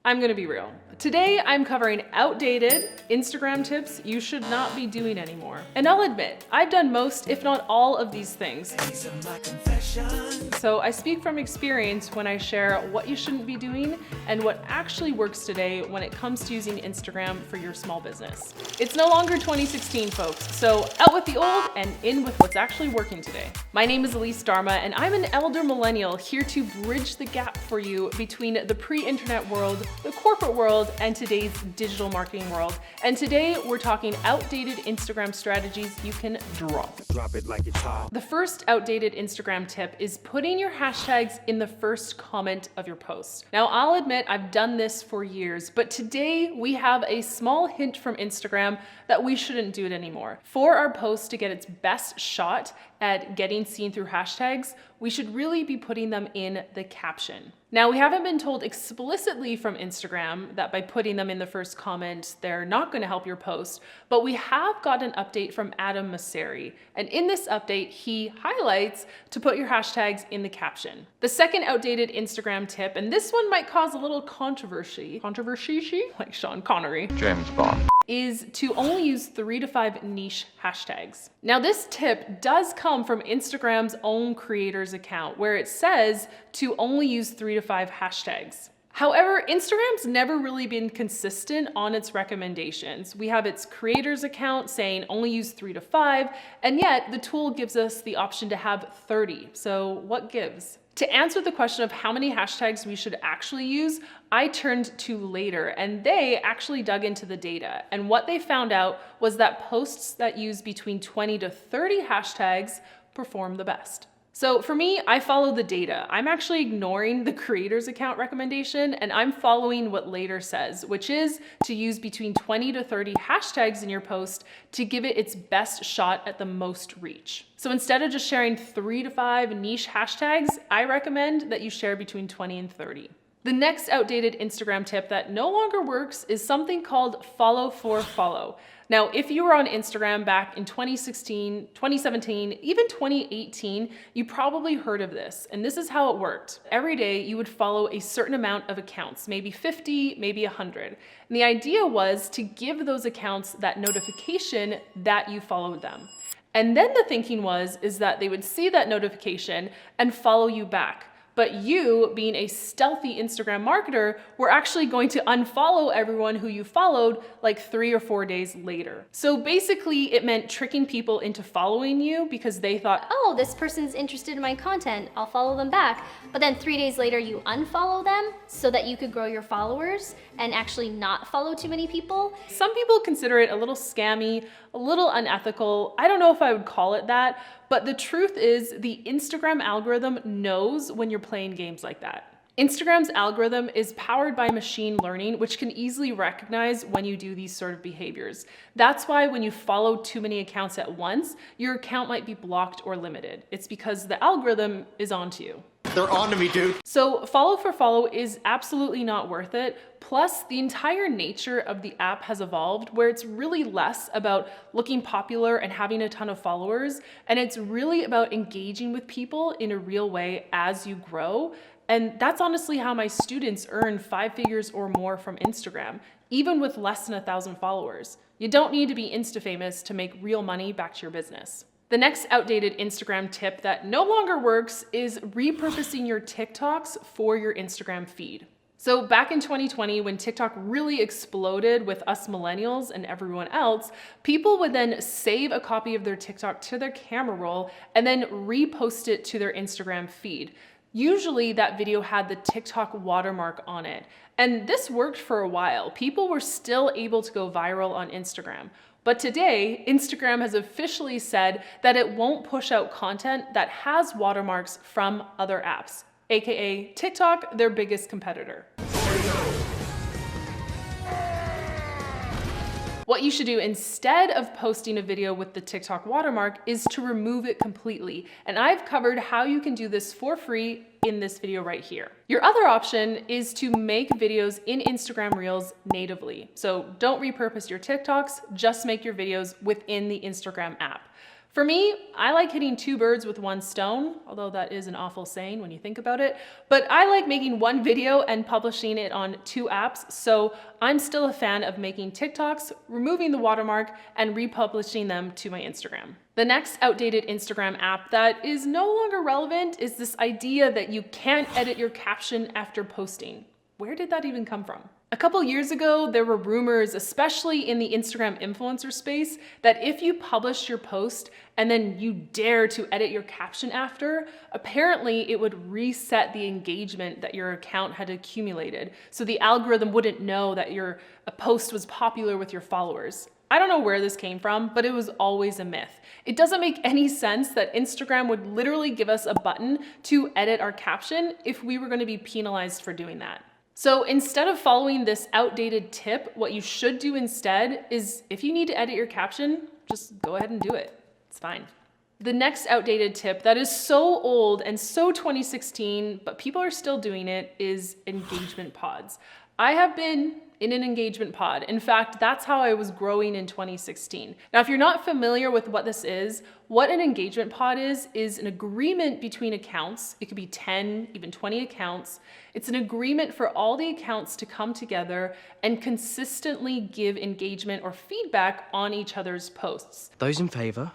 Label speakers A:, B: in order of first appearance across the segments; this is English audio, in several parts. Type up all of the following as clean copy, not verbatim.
A: I'm gonna be real. Today, I'm covering outdated Instagram tips you should not be doing anymore. And I'll admit, I've done most, if not all of these things. So I speak from experience when I share what you shouldn't be doing and what actually works today when it comes to using Instagram for your small business. It's no longer 2016, folks, so out with the old and in with what's actually working today. My name is Elise Dharma, and I'm an elder millennial here to bridge the gap for you between the pre-internet world, the corporate world, and today's digital marketing world. And today we're talking outdated Instagram strategies you can drop. Drop it like it's hot. The first outdated Instagram tip is putting your hashtags in the first comment of your post. Now, I'll admit I've done this for years, but today we have a small hint from Instagram that we shouldn't do it anymore. For our post to get its best shot at getting seen through hashtags, we should really be putting them in the caption. Now, we haven't been told explicitly from Instagram that by putting them in the first comment, they're not going to help your post, but we have got an update from Adam Mosseri. And in this update, he highlights to put your hashtags in the caption. The second outdated Instagram tip, and this one might cause a little controversy, like Sean Connery. James Bond. Is to only use 3 to 5 niche hashtags. Now, this tip does come from Instagram's own creators account, where it says to only use 3 to 5 hashtags. However, Instagram's never really been consistent on its recommendations. We have its creators account saying only use 3 to 5, and yet the tool gives us the option to have 30. So what gives? To answer the question of how many hashtags we should actually use, I turned to Later, and they actually dug into the data. And what they found out was that posts that use between 20 to 30 hashtags perform the best. So for me, I follow the data. I'm actually ignoring the creators account recommendation, and I'm following what Later says, which is to use between 20 to 30 hashtags in your post to give it its best shot at the most reach. So instead of just sharing 3 to 5 niche hashtags, I recommend that you share between 20 and 30. The next outdated Instagram tip that no longer works is something called follow for follow. Now, if you were on Instagram back in 2016, 2017, even 2018, you probably heard of this. And this is how it worked. Every day you would follow a certain amount of accounts, maybe 50, maybe 100. And the idea was to give those accounts that notification that you followed them. And then the thinking is that they would see that notification and follow you back. But you, being a stealthy Instagram marketer, were actually going to unfollow everyone who you followed like 3 or 4 days later. So basically it meant tricking people into following you because they thought,
B: oh, this person's interested in my content, I'll follow them back. But then 3 days later you unfollow them so that you could grow your followers and actually not follow too many people.
A: Some people consider it a little scammy, a little unethical. I don't know if I would call it that, but the truth is the Instagram algorithm knows when you're playing games like that. Instagram's algorithm is powered by machine learning, which can easily recognize when you do these sort of behaviors. That's why when you follow too many accounts at once, your account might be blocked or limited. It's because the algorithm is onto you.
C: They're on to me, dude.
A: So follow for follow is absolutely not worth it. Plus, the entire nature of the app has evolved where it's really less about looking popular and having a ton of followers, and it's really about engaging with people in a real way as you grow. And that's honestly how my students earn 5 figures or more from Instagram, even with less than 1,000 followers. You don't need to be Insta-famous to make real money back to your business. The next outdated Instagram tip that no longer works is repurposing your TikToks for your Instagram feed. So back in 2020, when TikTok really exploded with us millennials and everyone else, people would then save a copy of their TikTok to their camera roll and then repost it to their Instagram feed. Usually that video had the TikTok watermark on it. And this worked for a while. People were still able to go viral on Instagram. But today, Instagram has officially said that it won't push out content that has watermarks from other apps, aka TikTok, their biggest competitor. What you should do instead of posting a video with the TikTok watermark is to remove it completely. And I've covered how you can do this for free in this video right here. Your other option is to make videos in Instagram Reels natively. So don't repurpose your TikToks, just make your videos within the Instagram app. For me, I like hitting two birds with one stone, although that is an awful saying when you think about it, but I like making one video and publishing it on 2 apps, so I'm still a fan of making TikToks, removing the watermark, and republishing them to my Instagram. The next outdated Instagram app that is no longer relevant is this idea that you can't edit your caption after posting. Where did that even come from? A couple years ago, there were rumors, especially in the Instagram influencer space, that if you published your post and then you dare to edit your caption after, apparently it would reset the engagement that your account had accumulated. So the algorithm wouldn't know that your post was popular with your followers. I don't know where this came from, but it was always a myth. It doesn't make any sense that Instagram would literally give us a button to edit our caption if we were going to be penalized for doing that. So instead of following this outdated tip, what you should do instead is if you need to edit your caption, just go ahead and do it. It's fine. The next outdated tip that is so old and so 2016, but people are still doing it, is engagement pods. I have been in an engagement pod. In fact, that's how I was growing in 2016. Now, if you're not familiar with what this is, what an engagement pod is an agreement between accounts. It could be 10, even 20 accounts. It's an agreement for all the accounts to come together and consistently give engagement or feedback on each other's posts.
C: Those in favor?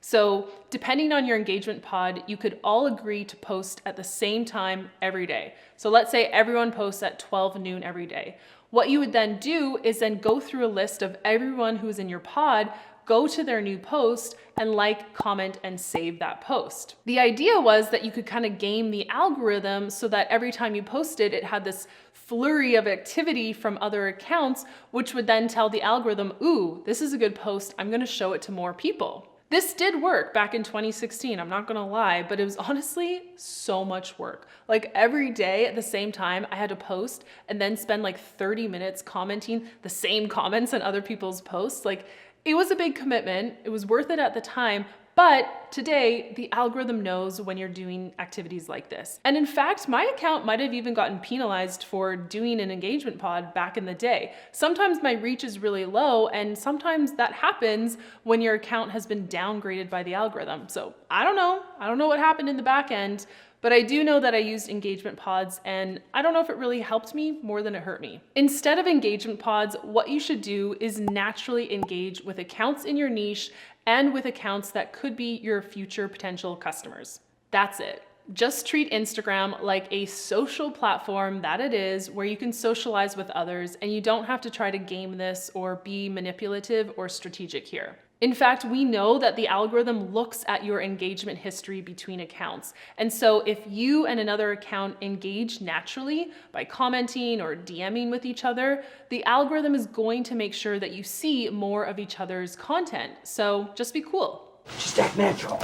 A: So depending on your engagement pod, you could all agree to post at the same time every day. So let's say everyone posts at 12 noon every day. What you would then do is then go through a list of everyone who's in your pod, go to their new post and like, comment, and save that post. The idea was that you could kind of game the algorithm so that every time you posted, it had this flurry of activity from other accounts, which would then tell the algorithm, ooh, this is a good post, I'm gonna show it to more people. This did work back in 2016, I'm not gonna lie, but it was honestly so much work. Like every day at the same time, I had to post and then spend like 30 minutes commenting the same comments on other people's posts. Like it was a big commitment, it was worth it at the time, but today the algorithm knows when you're doing activities like this. And in fact, my account might have even gotten penalized for doing an engagement pod back in the day. Sometimes my reach is really low, and sometimes that happens when your account has been downgraded by the algorithm. So I don't know what happened in the back end, but I do know that I used engagement pods, and I don't know if it really helped me more than it hurt me. Instead of engagement pods, what you should do is naturally engage with accounts in your niche and with accounts that could be your future potential customers. That's it. Just treat Instagram like a social platform that it is, where you can socialize with others and you don't have to try to game this or be manipulative or strategic here. In fact, we know that the algorithm looks at your engagement history between accounts. And so if you and another account engage naturally by commenting or DMing with each other, the algorithm is going to make sure that you see more of each other's content. So just be cool.
C: Just act natural.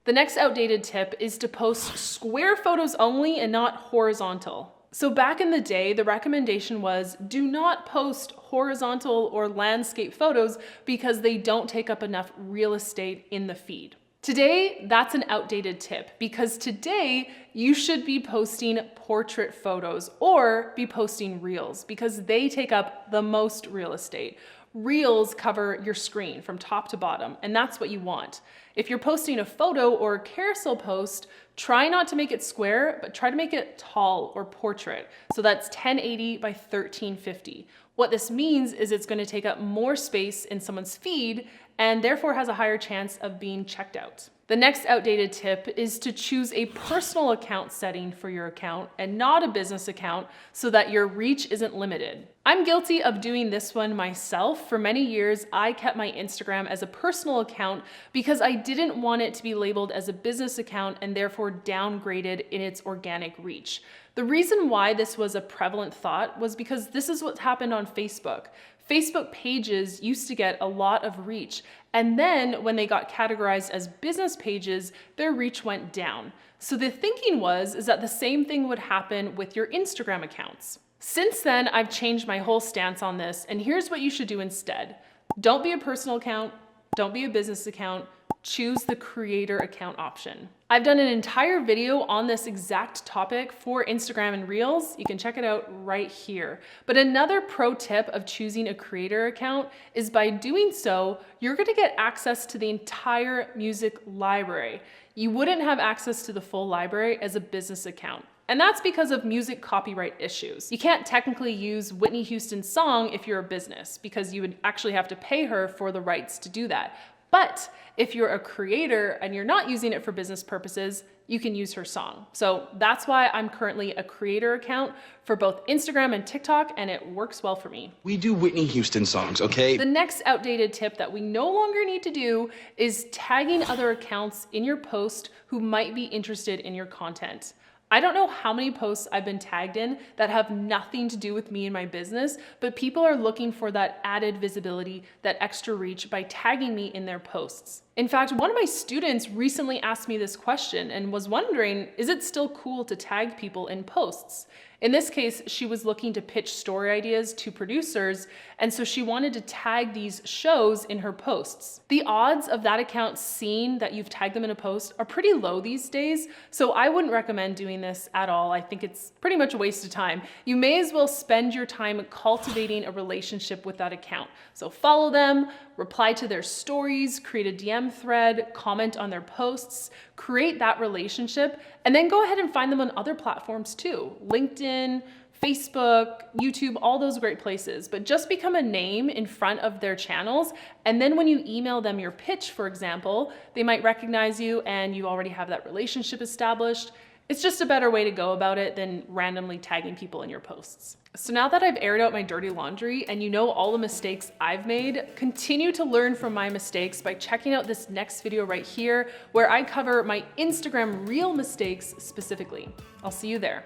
A: The next outdated tip is to post square photos only and not horizontal. So back in the day, the recommendation was do not post horizontal or landscape photos because they don't take up enough real estate in the feed. Today, that's an outdated tip because today you should be posting portrait photos or be posting reels because they take up the most real estate. Reels cover your screen from top to bottom, and that's what you want. If you're posting a photo or a carousel post, try not to make it square, but try to make it tall or portrait. So that's 1080 by 1350. What this means is it's going to take up more space in someone's feed and therefore has a higher chance of being checked out. The next outdated tip is to choose a personal account setting for your account and not a business account so that your reach isn't limited. I'm guilty of doing this one myself. For many years, I kept my Instagram as a personal account because I didn't want it to be labeled as a business account and therefore downgraded in its organic reach. The reason why this was a prevalent thought was because this is what happened on Facebook. Facebook pages used to get a lot of reach, and then when they got categorized as business pages, their reach went down. So the thinking is that the same thing would happen with your Instagram accounts. Since then, I've changed my whole stance on this, and here's what you should do instead. Don't be a personal account, don't be a business account, choose the creator account option. I've done an entire video on this exact topic for Instagram and Reels. You can check it out right here. But another pro tip of choosing a creator account is by doing so, you're gonna get access to the entire music library. You wouldn't have access to the full library as a business account. And that's because of music copyright issues. You can't technically use Whitney Houston's song if you're a business, because you would actually have to pay her for the rights to do that. But if you're a creator and you're not using it for business purposes, you can use her song. So that's why I'm currently a creator account for both Instagram and TikTok, and it works well for me.
C: We do Whitney Houston songs, okay?
A: The next outdated tip that we no longer need to do is tagging other accounts in your post who might be interested in your content. I don't know how many posts I've been tagged in that have nothing to do with me and my business, but people are looking for that added visibility, that extra reach by tagging me in their posts. In fact, one of my students recently asked me this question and was wondering, is it still cool to tag people in posts? In this case, she was looking to pitch story ideas to producers, and so she wanted to tag these shows in her posts. The odds of that account seeing that you've tagged them in a post are pretty low these days, so I wouldn't recommend doing this at all. I think it's pretty much a waste of time. You may as well spend your time cultivating a relationship with that account. So follow them, reply to their stories, create a DM thread, comment on their posts, create that relationship, and then go ahead and find them on other platforms too. LinkedIn, Facebook, YouTube, all those great places. But just become a name in front of their channels. And then when you email them your pitch, for example, they might recognize you and you already have that relationship established. It's just a better way to go about it than randomly tagging people in your posts. So now that I've aired out my dirty laundry and you know all the mistakes I've made, continue to learn from my mistakes by checking out this next video right here, where I cover my Instagram reel mistakes specifically. I'll see you there.